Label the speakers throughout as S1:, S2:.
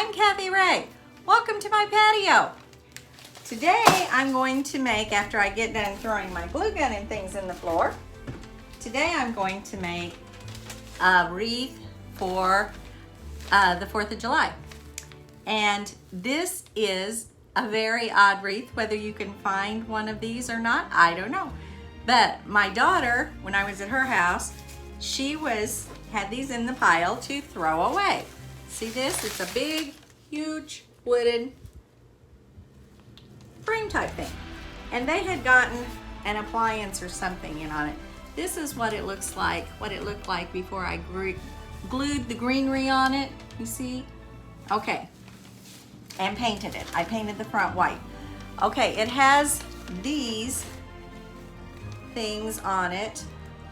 S1: I'm Kathy Ray. Welcome to my patio. Today I'm going to make, after I get done throwing my glue gun and things in the floor, today I'm going to make a wreath for the 4th of July. And this is a very odd wreath. Whether you can find one of these or not, I don't know. But my daughter, when I was at her house, she had these in the pile to throw away. See this? It's a big, huge wooden frame type thing. And they had gotten an appliance or something in on it. This is what it looks like, what it looked like before I glued the greenery on it, you see? Okay, and painted it. I painted the front white. Okay, it has these things on it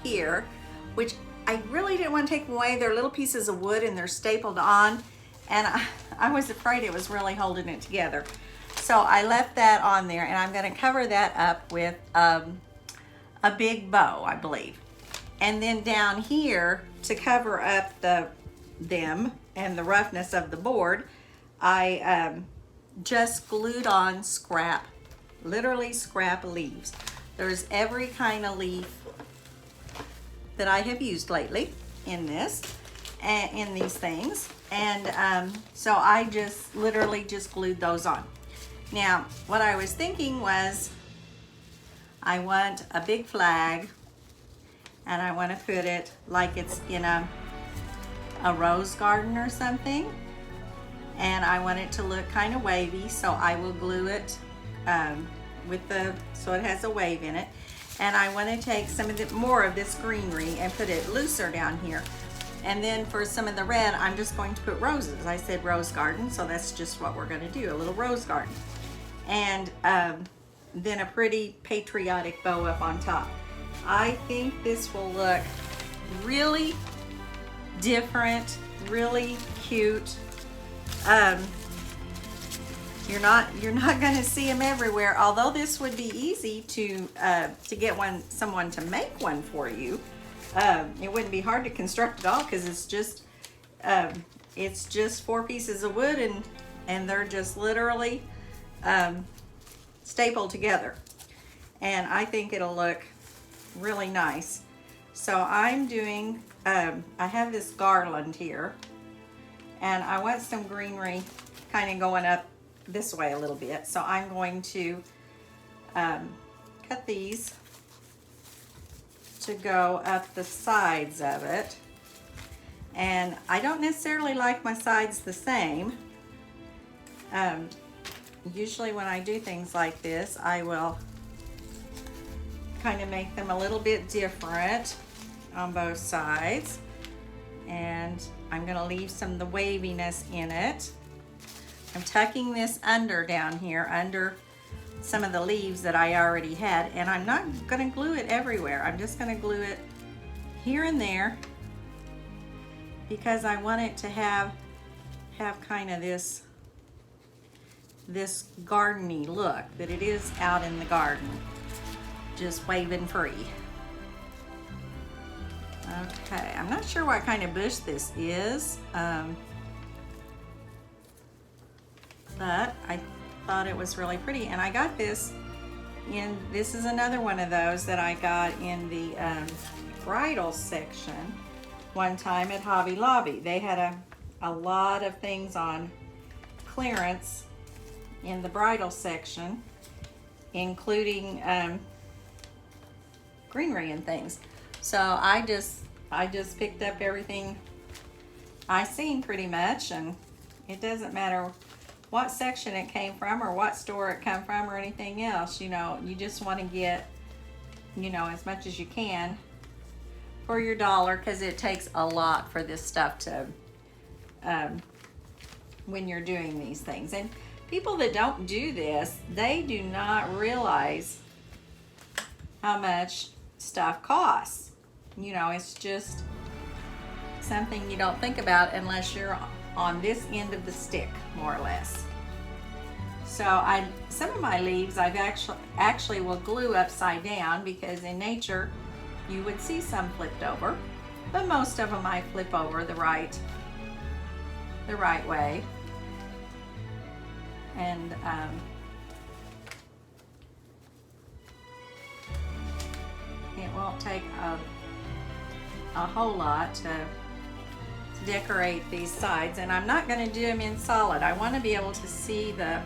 S1: here, which I really didn't want to take them away. They're little pieces of wood and they're stapled on, and I was afraid it was really holding it together. So I left that on there, and I'm going to cover that up with a big bow, I believe. And then down here, to cover up them and the roughness of the board, I just glued on scrap, literally scrap leaves. There's every kind of leaf that I have used lately in this and in these things, and so I just literally just glued those on. Now what I was thinking was, I want a big flag, and I want to put it like it's in a rose garden or something, and I want it to look kind of wavy, so I will glue it so it has a wave in it. And I want to take some of more of this greenery and put it looser down here. And then for some of the red, I'm just going to put roses. I said rose garden, so that's just what we're going to do, a little rose garden. And then a pretty patriotic bow up on top. I think this will look really different, really cute. You're not going to see them everywhere. Although this would be easy to get someone to make one for you. It wouldn't be hard to construct at all, because it's just 4 pieces of wood, and they're just literally stapled together. And I think it'll look really nice. So I'm doing, I have this garland here, and I want some greenery kind of going up this way a little bit. So I'm going to cut these to go up the sides of it. And I don't necessarily like my sides the same. Usually when I do things like this, I will kind of make them a little bit different on both sides. And I'm going to leave some of the waviness in it. I'm tucking this under down here, under some of the leaves that I already had, and I'm not going to glue it everywhere. I'm just going to glue it here and there, because I want it to have kind of this gardeny look, that it is out in the garden, just waving free. Okay, I'm not sure what kind of bush this is. But I thought it was really pretty, and I got this this is another one of those that I got in the bridal section one time at Hobby Lobby. They had a lot of things on clearance in the bridal section, including greenery and things. So I just picked up everything I seen pretty much, and it doesn't matter what section it came from or what store it come from or anything else. You just want to get, as much as you can for your dollar, because it takes a lot for this stuff to, when you're doing these things. And people that don't do this, they do not realize how much stuff costs. It's just something you don't think about unless you're on this end of the stick, more or less. So some of my leaves I've actually will glue upside down, because in nature you would see some flipped over, but most of them I flip over the right way. And it won't take a whole lot to decorate these sides, and I'm not going to do them in solid. I want to be able to see the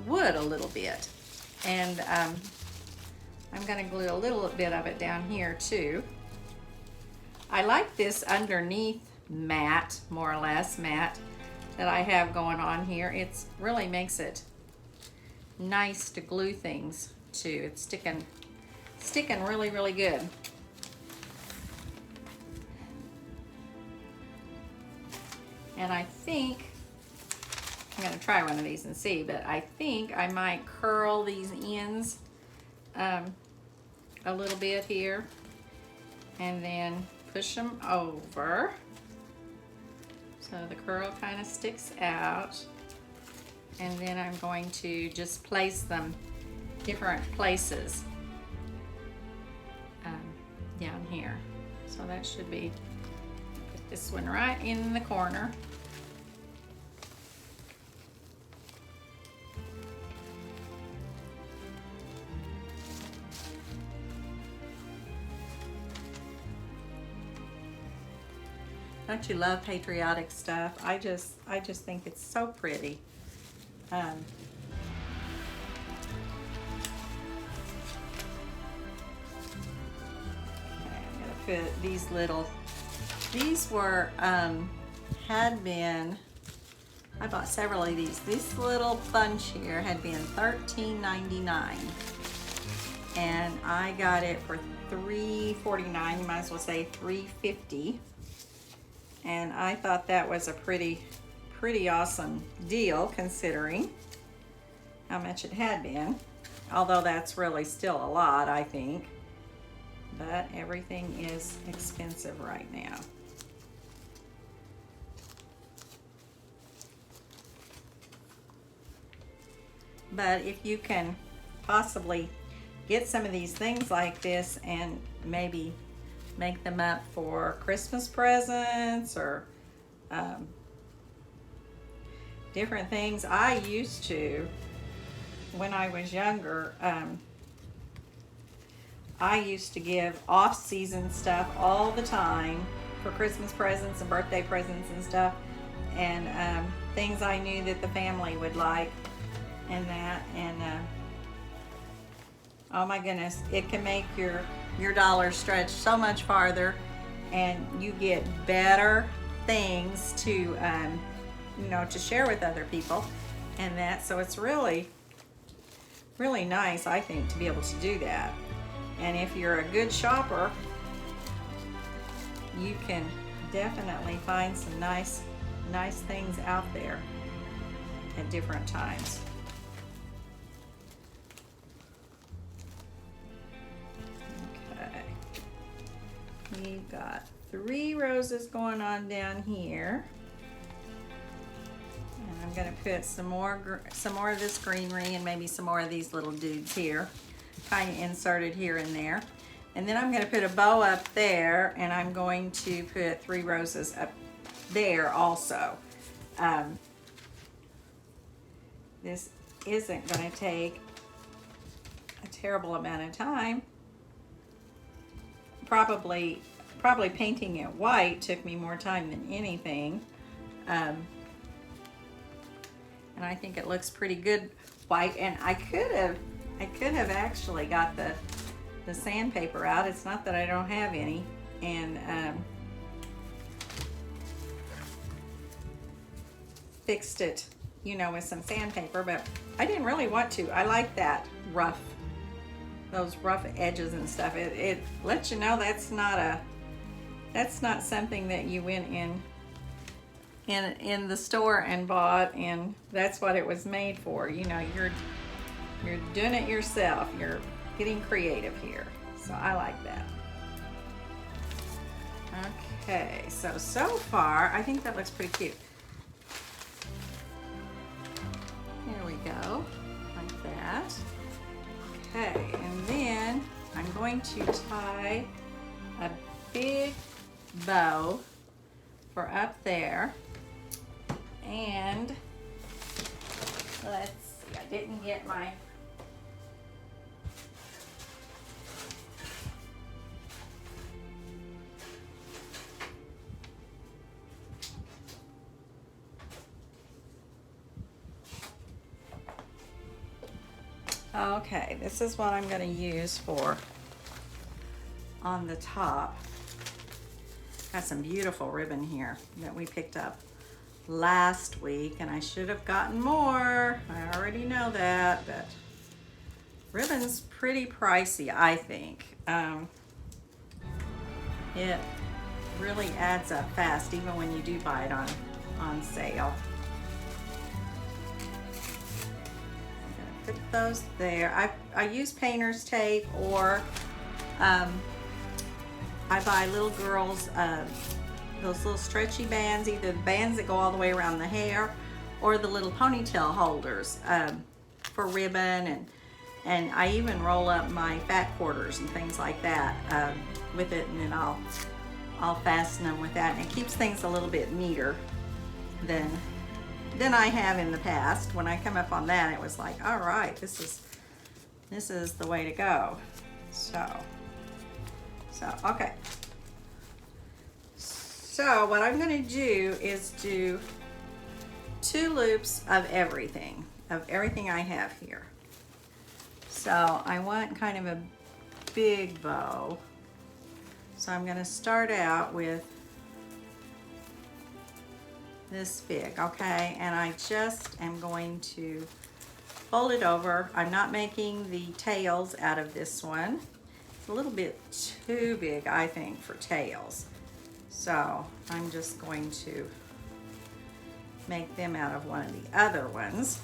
S1: wood a little bit, and I'm going to glue a little bit of it down here too. I like this underneath mat, more or less mat, that I have going on here. It really makes it nice to glue things to. It's sticking really, really good. And I think, I'm gonna try one of these and see, but I think I might curl these ends a little bit here and then push them over so the curl kind of sticks out. And then I'm going to just place them different places down here. So that should be, put this one right in the corner. Don't you love patriotic stuff? I just think it's so pretty. I'm gonna put these little, these were, had been, I bought several of these. This little bunch here had been $13.99. And I got it for $3.49, you might as well say $3.50. And I thought that was a pretty awesome deal considering how much it had been. Although that's really still a lot, I think. But everything is expensive right now. But if you can possibly get some of these things like this and maybe make them up for Christmas presents or different things. I used to, when I was younger, I used to give off-season stuff all the time for Christmas presents and birthday presents and stuff, and things I knew that the family would like and that, and oh my goodness, it can make your dollars stretch so much farther, and you get better things to you know, to share with other people and that. So it's really nice, I think, to be able to do that. And if you're a good shopper, you can definitely find some nice things out there at different times. We've got 3 roses going on down here, and I'm going to put some more of this greenery and maybe some more of these little dudes here, kind of inserted here and there. And then I'm going to put a bow up there, and I'm going to put 3 roses up there also. This isn't going to take a terrible amount of time. Probably painting it white took me more time than anything, and I think it looks pretty good white. And I could have actually got the sandpaper out. It's not that I don't have any, and fixed it, you know, with some sandpaper, but I didn't really want to. I like that rough, those rough edges and stuff. It lets you know that's not something that you went in the store and bought, and that's what it was made for. You know, you're doing it yourself. You're getting creative here. So I like that. Okay, so far I think that looks pretty cute. There we go, like that. Okay, and then I'm going to tie a big bow for up there, and Let's see, I didn't get my... Okay, this is what I'm going to use for on the top. Got some beautiful ribbon here that we picked up last week, and I should have gotten more. I already know that, but ribbon's pretty pricey, I think. It really adds up fast, even when you do buy it on sale. Put those there. I use painter's tape, or I buy little girls those little stretchy bands, either the bands that go all the way around the hair or the little ponytail holders for ribbon, and I even roll up my fat quarters and things like that with it, and then I'll fasten them with that, and it keeps things a little bit neater than I have in the past. When I come up on that, it was like, all right, this is the way to go. So okay. So what I'm going to do is do 2 loops of everything I have here. So I want kind of a big bow. So I'm going to start out with this big, okay? And I just am going to fold it over. I'm not making the tails out of this one. It's a little bit too big, I think, for tails. So I'm just going to make them out of one of the other ones.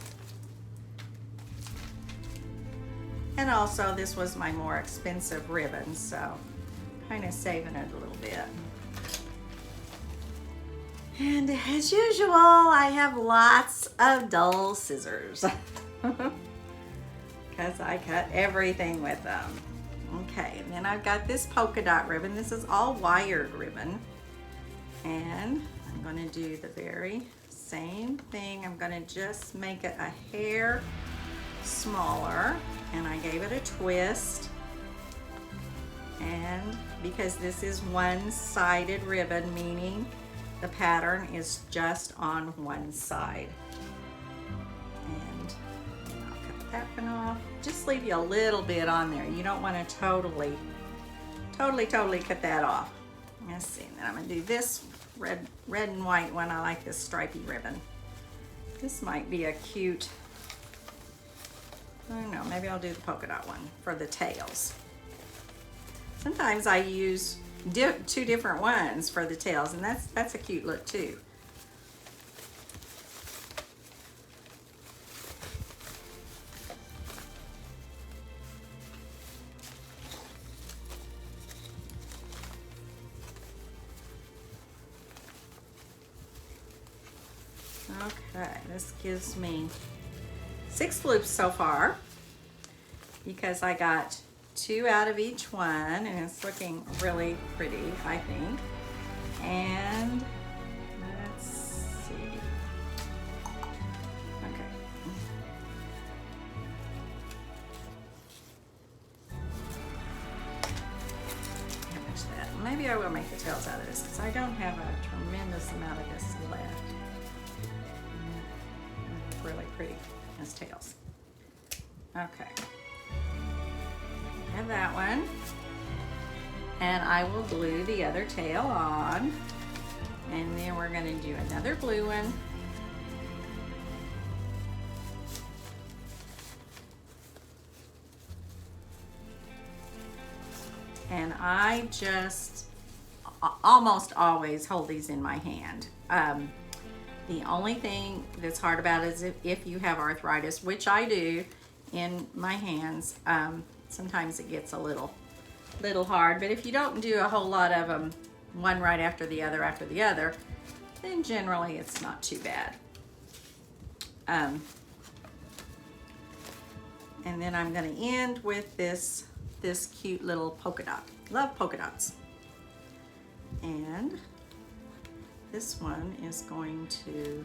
S1: And also, this was my more expensive ribbon, so kind of saving it a little bit. And as usual, I have lots of dull scissors because I cut everything with them. Okay, and then I've got this polka dot ribbon. This is all wired ribbon. And I'm going to do the very same thing. I'm going to just make it a hair smaller, and I gave it a twist. And because this is one-sided ribbon, meaning the pattern is just on one side. And I'll cut that one off. Just leave you a little bit on there. You don't want to totally cut that off. Let's see, and then I'm going to do this red and white one. I like this stripy ribbon. This might be a cute, I don't know, maybe I'll do the polka dot one for the tails. Sometimes I use 2 different ones for the tails, and that's a cute look too. Okay, this gives me 6 loops so far because I got 2 out of each one, and it's looking really pretty, I think. And let's see. Okay. Finish that. Maybe I will make the tails out of this because I don't have a tremendous amount of this left. Really pretty as tails. Okay. Have that one, and I will glue the other tail on, and then we're going to do another blue one, and I just almost always hold these in my hand. The only thing that's hard about it is if you have arthritis, which I do in my hands, sometimes it gets a little hard, but if you don't do a whole lot of them, one right after the other, then generally it's not too bad. And then I'm going to end with this cute little polka dot. Love polka dots. And this one is going to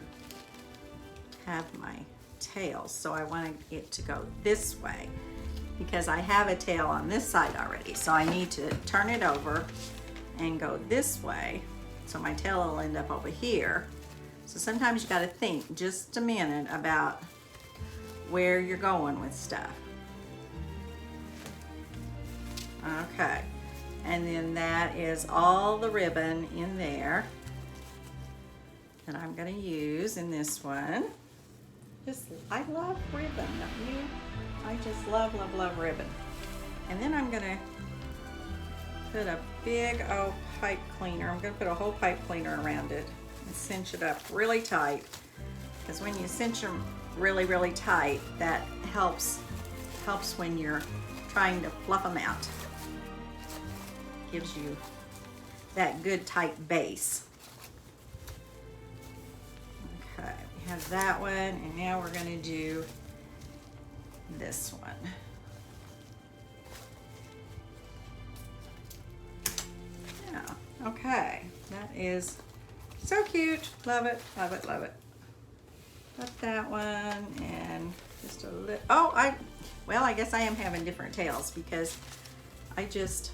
S1: have my tails. So I want it to go this way because I have a tail on this side already. So I need to turn it over and go this way. So my tail will end up over here. So sometimes you gotta think just a minute about where you're going with stuff. Okay, and then that is all the ribbon in there that I'm gonna use in this one. I love ribbon, don't you? I just love, love, love ribbon. And then I'm gonna put a big old pipe cleaner. I'm gonna put a whole pipe cleaner around it and cinch it up really tight. Because when you cinch them really, really tight, that helps when you're trying to fluff them out. Gives you that good tight base. Okay, we have that one, and now we're gonna do this one. Yeah, okay, that is so cute. Love it, love it, love it. Got that one, and just a little, well, I guess I am having different tails because I just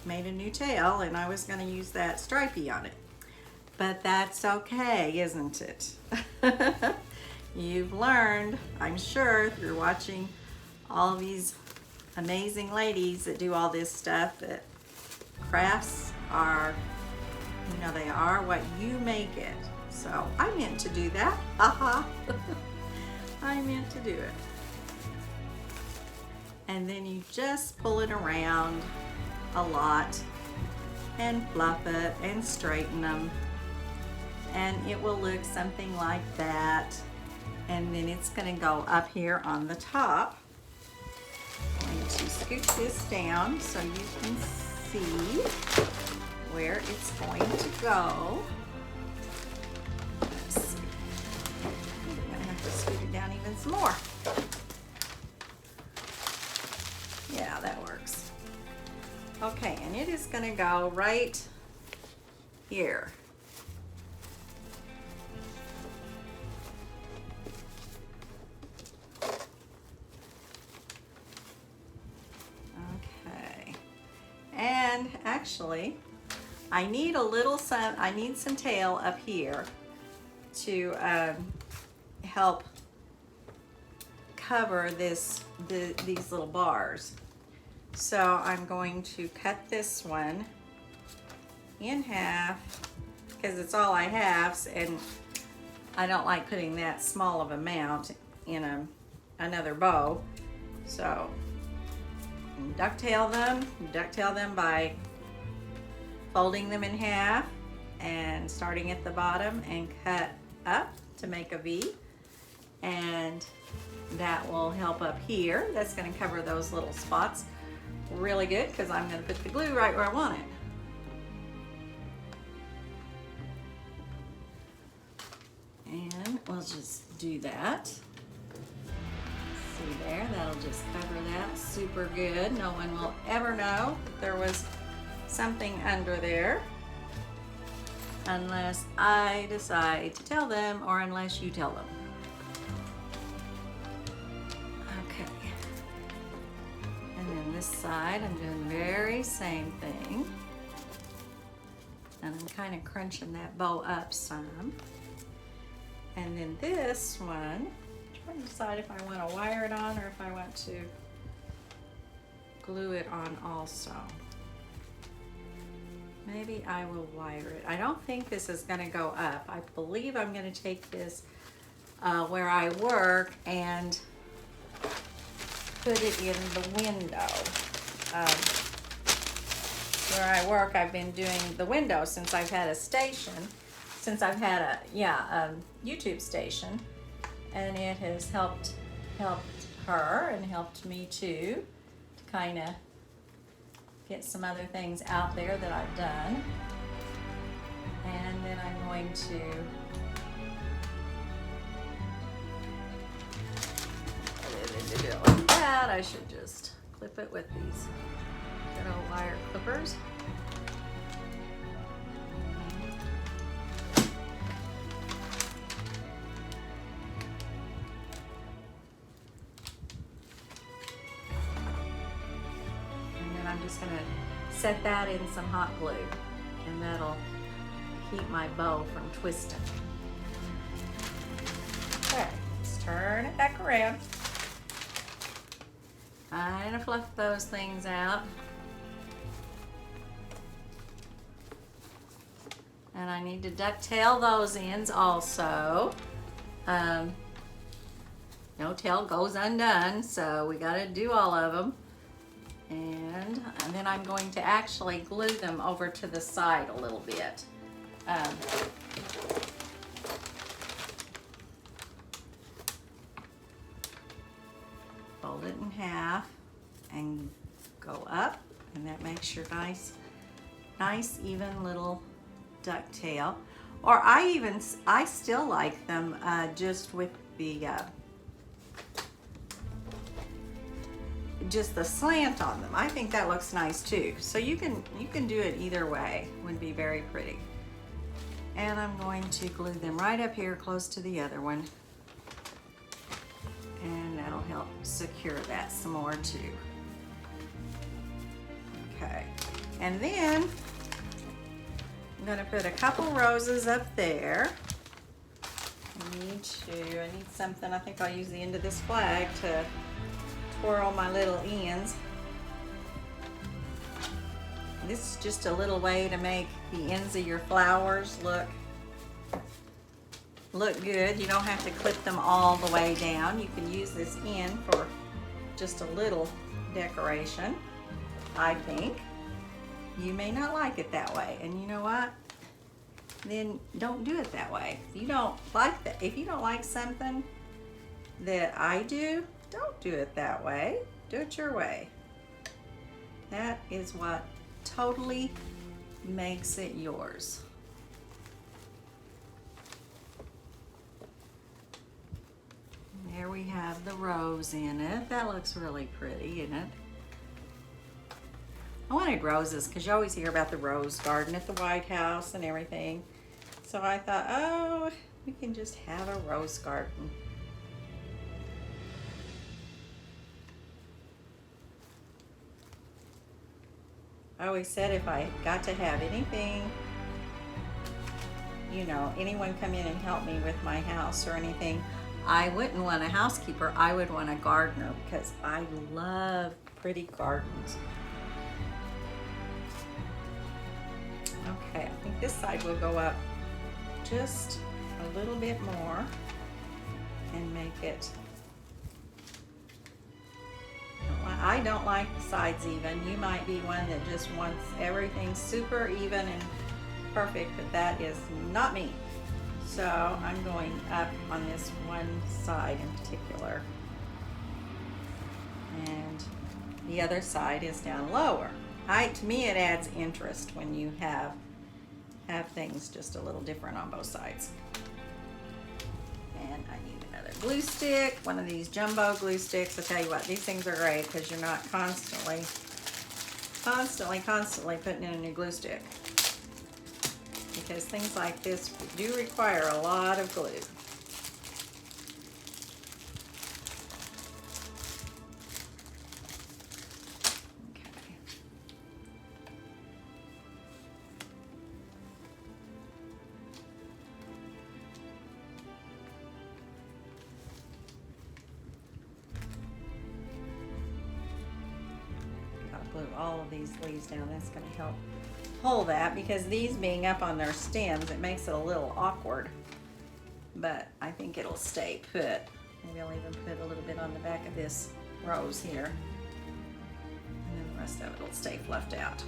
S1: made a new tail and I was gonna use that stripey on it. But that's okay, isn't it? You've learned, I'm sure, through watching all these amazing ladies that do all this stuff, that crafts are, you know, they are what you make it. So I meant to do that, haha. I meant to do it. And then you just pull it around a lot and fluff it and straighten them. And it will look something like that. And then it's gonna go up here on the top. I'm going to scoot this down so you can see where it's going to go. Let's see. I'm gonna have to scoot it down even some more. Yeah, that works. Okay, and it is gonna go right here. Okay, and actually, I need some tail up here to help cover these little bars. So I'm going to cut this one in half because it's all I have, and I don't like putting that small of a mount in another bow. So ducktail them by folding them in half and starting at the bottom and cut up to make a V, and that will help up here. That's going to cover those little spots really good because I'm going to put the glue right where I want it. And we'll just do that. See there, that'll just cover that super good. No one will ever know that there was something under there unless I decide to tell them, or unless you tell them. Okay. And then this side, I'm doing the very same thing. And I'm kind of crunching that bow up some. And then this one, I'm trying to decide if I want to wire it on or if I want to glue it on also. Maybe I will wire it. I don't think this is going to go up. I believe I'm going to take this where I work and put it in the window. Where I work, I've been doing the window since I've had a station, since I've had a YouTube station, and it has helped her and helped me too to kind of get some other things out there that I've done. And then I'm going to like that. I should just clip it with these good old wire clippers. I'm just gonna set that in some hot glue, and that'll keep my bow from twisting. Okay, let's turn it back around. I'm gonna fluff those things out. And I need to ducktail those ends also. No tail goes undone, so we gotta do all of them. And then I'm going to actually glue them over to the side a little bit. Fold it in half and go up, and that makes your nice even little ducktail. Or I still like them just with the just the slant on them. I think that looks nice too. So you can do it either way. Would be very pretty. And I'm going to glue them right up here close to the other one. And that'll help secure that some more too. Okay. And then I'm gonna put a couple roses up there. I need something. I think I'll use the end of this flag to twirl my little ends. This is just a little way to make the ends of your flowers look good. You don't have to clip them all the way down. You can use this end for just a little decoration, I think. You may not like it that way, and you know what? Then don't do it that way. If you don't like that, if you don't like something that I do, don't do it that way. Do it your way. That is what totally makes it yours. There we have the rose in it. That looks really pretty, isn't it? I wanted roses because you always hear about the rose garden at the White House and everything. So I thought, oh, we can just have a rose garden. I always said if I got to have anything, you know, anyone come in and help me with my house or anything, I wouldn't want a housekeeper, I would want a gardener because I love pretty gardens. Okay, I think this side will go up just a little bit more and make it, I don't like the sides even. You might be one that just wants everything super even and perfect, but that is not me. So I'm going up on this one side in particular. And the other side is down lower. To me it adds interest when you have things just a little different on both sides. And I need another glue stick, one of these jumbo glue sticks. I tell you what, these things are great because you're not constantly putting in a new glue stick. Because things like this do require a lot of glue. Glue all of these leaves down. That's going to help hold that, because these being up on their stems, it makes it a little awkward, but I think it'll stay put. Maybe I'll even put a little bit on the back of this rose here, and then the rest of it will stay fluffed out.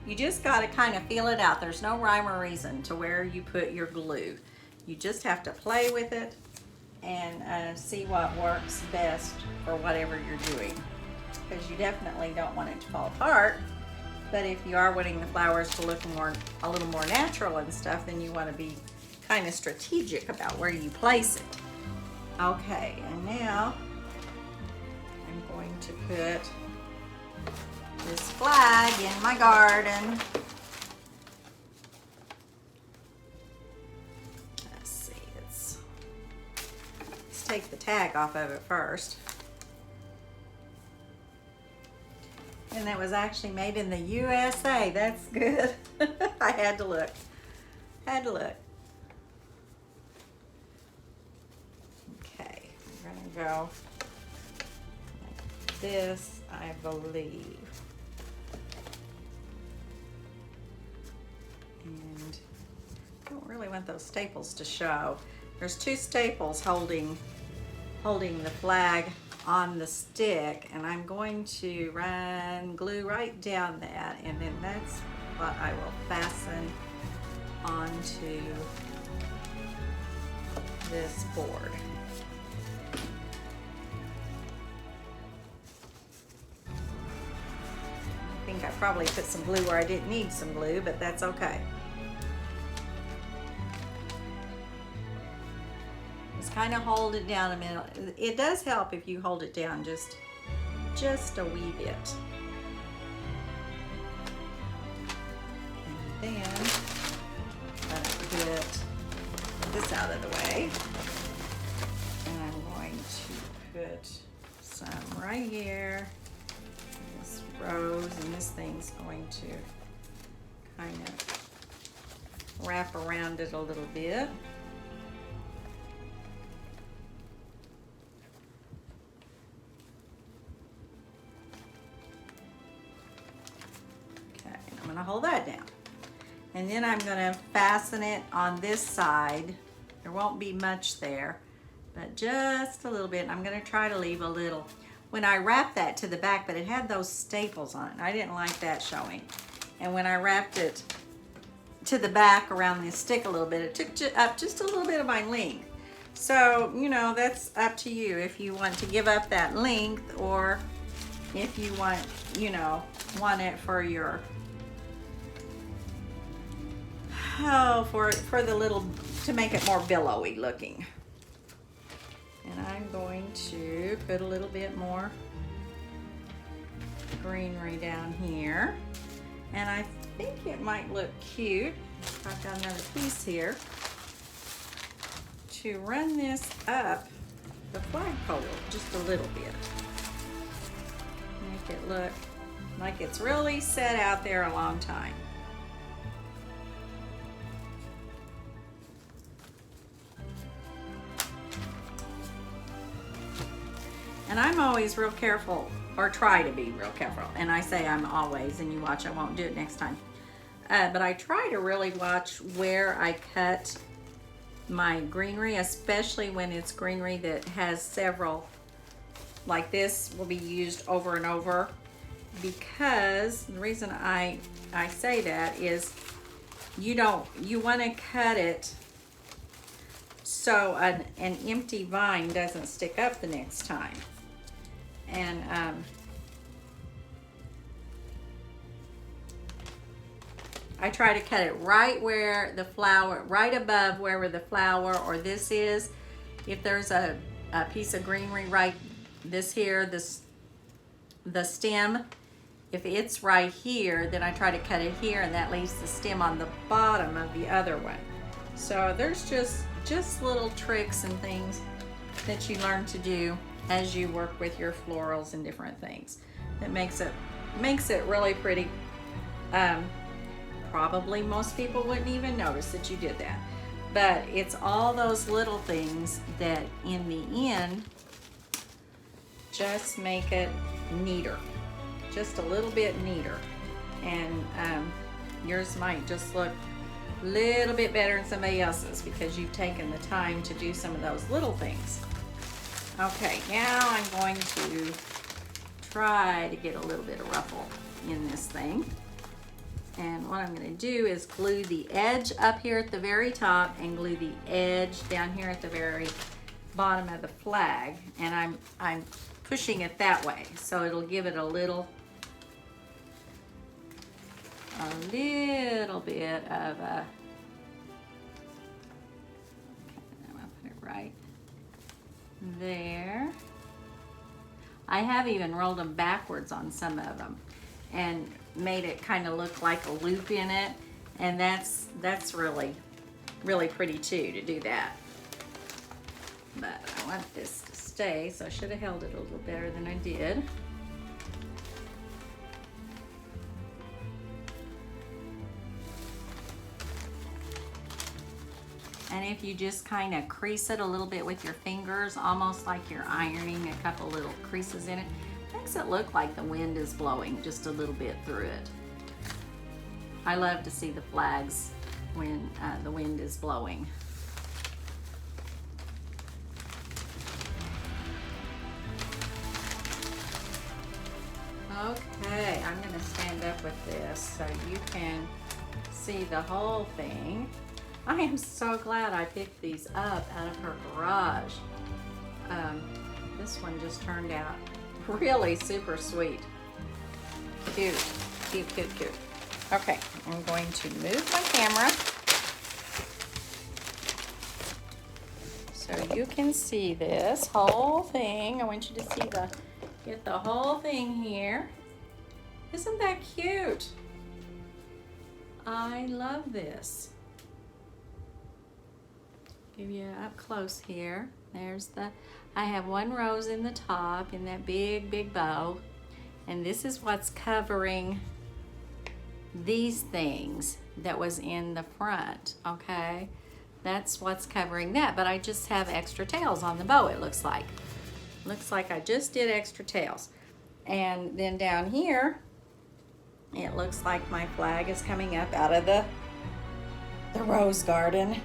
S1: You just got to kind of feel it out. There's no rhyme or reason to where you put your glue. You just have to play with it and see what works best for whatever you're doing. Because you definitely don't want it to fall apart, but if you are wanting the flowers to look a little more natural and stuff, then you want to be kind of strategic about where you place it. Okay, and now I'm going to put this flag in my garden. Let's see, let's take the tag off of it first. And it was actually made in the USA. That's good. I had to look. Had to look. Okay, we're gonna go like this, I believe. And I don't really want those staples to show. There's two staples holding the flag on the stick, and I'm going to run glue right down that, and then that's what I will fasten onto this board. I think I probably put some glue where I didn't need some glue, but that's okay. Just kind of hold it down a minute. It does help if you hold it down just a wee bit. And then put this out of the way. And I'm going to put some right here. This rose, and this thing's going to kind of wrap around it a little bit. Okay, and I'm going to hold that down. And then I'm going to fasten it on this side. There won't be much there, but just a little bit. I'm going to try to leave a little. When I wrapped that to the back, but it had those staples on it. I didn't like that showing. And when I wrapped it to the back around the stick a little bit, it took up just a little bit of my length. So, you know, that's up to you if you want to give up that length, or if you want, you know, want it for your, for the little, to make it more billowy looking. And I'm going to put a little bit more greenery down here. And I think it might look cute. I've got another piece here to run this up the flagpole just a little bit. Make it look like it's really set out there a long time. And I'm always real careful, or try to be real careful. And I say I'm always, and you watch, I won't do it next time. But I try to really watch where I cut my greenery, especially when it's greenery that has several, like this will be used over and over. Because the reason I say that is you want to cut it so an empty vine doesn't stick up the next time. And I try to cut it right where the flower, right above wherever the flower or this is. If there's a piece of greenery right this here, the stem, if it's right here, then I try to cut it here, and that leaves the stem on the bottom of the other one. So there's just little tricks and things that you learn to do as you work with your florals and different things. It makes it really pretty. Probably most people wouldn't even notice that you did that. But it's all those little things that in the end just make it neater. Just a little bit neater. And yours might just look a little bit better than somebody else's because you've taken the time to do some of those little things. Okay, now I'm going to try to get a little bit of ruffle in this thing. And what I'm going to do is glue the edge up here at the very top and glue the edge down here at the very bottom of the flag. And I'm pushing it that way, so it'll give it a little bit of a, okay, I'm gonna put it right there. I have even rolled them backwards on some of them and made it kind of look like a loop in it, and that's really pretty too, to do that. But I want this to stay, so I should have held it a little better than I did. And if you just kind of crease it a little bit with your fingers, almost like you're ironing a couple little creases in it, makes it look like the wind is blowing just a little bit through it. I love to see the flags when the wind is blowing. Okay, I'm going to stand up with this so you can see the whole thing. I am so glad I picked these up out of her garage. This one just turned out really super sweet. Cute, cute, cute, cute. Okay, I'm going to move my camera so you can see this whole thing. I want you to see get the whole thing here. Isn't that cute? I love this. Give you up close here. There's I have one rose in the top in that big, big bow. And this is what's covering these things that was in the front, okay? That's what's covering that, but I just have extra tails on the bow, it looks like. Looks like I just did extra tails. And then down here, it looks like my flag is coming up out of the rose garden.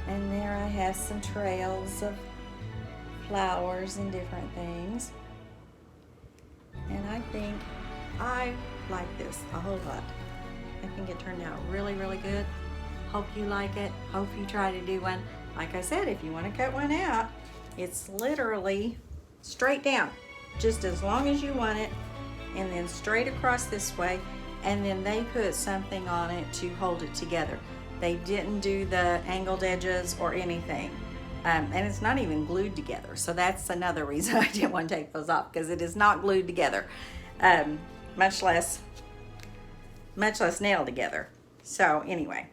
S1: And there I have some trails of flowers and different things. And I think I like this a whole lot. I think it turned out really, really good. Hope you like it. Hope you try to do one. Like I said, if you want to cut one out, it's literally straight down, just as long as you want it, and then straight across this way, and then they put something on it to hold it together. They didn't do the angled edges or anything. And it's not even glued together. So that's another reason I didn't want to take those off, because it is not glued together, much less nailed together. So anyway,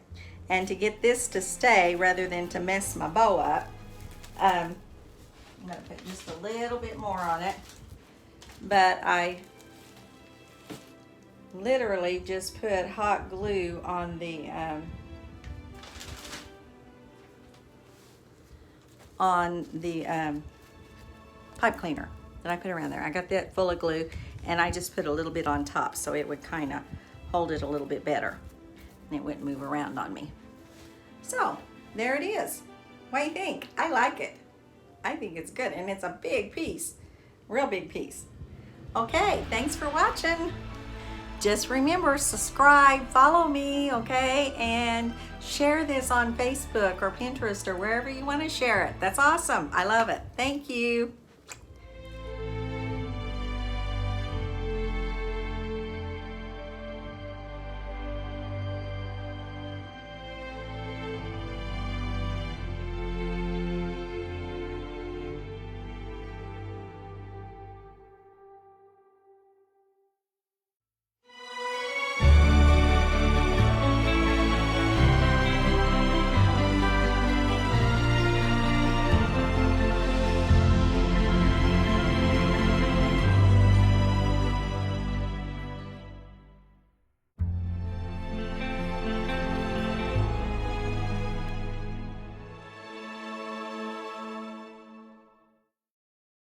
S1: and to get this to stay rather than to mess my bow up, I'm gonna put just a little bit more on it, but I literally just put hot glue on the pipe cleaner that I put around there. I got that full of glue, and I just put a little bit on top so it would kind of hold it a little bit better and it wouldn't move around on me. So there it is. What do you think? I like it. I think it's good, and it's a big piece, real big piece. Okay, thanks for watching. Just remember, subscribe, follow me, okay? And share this on Facebook or Pinterest or wherever you want to share it. That's awesome. I love it. Thank you.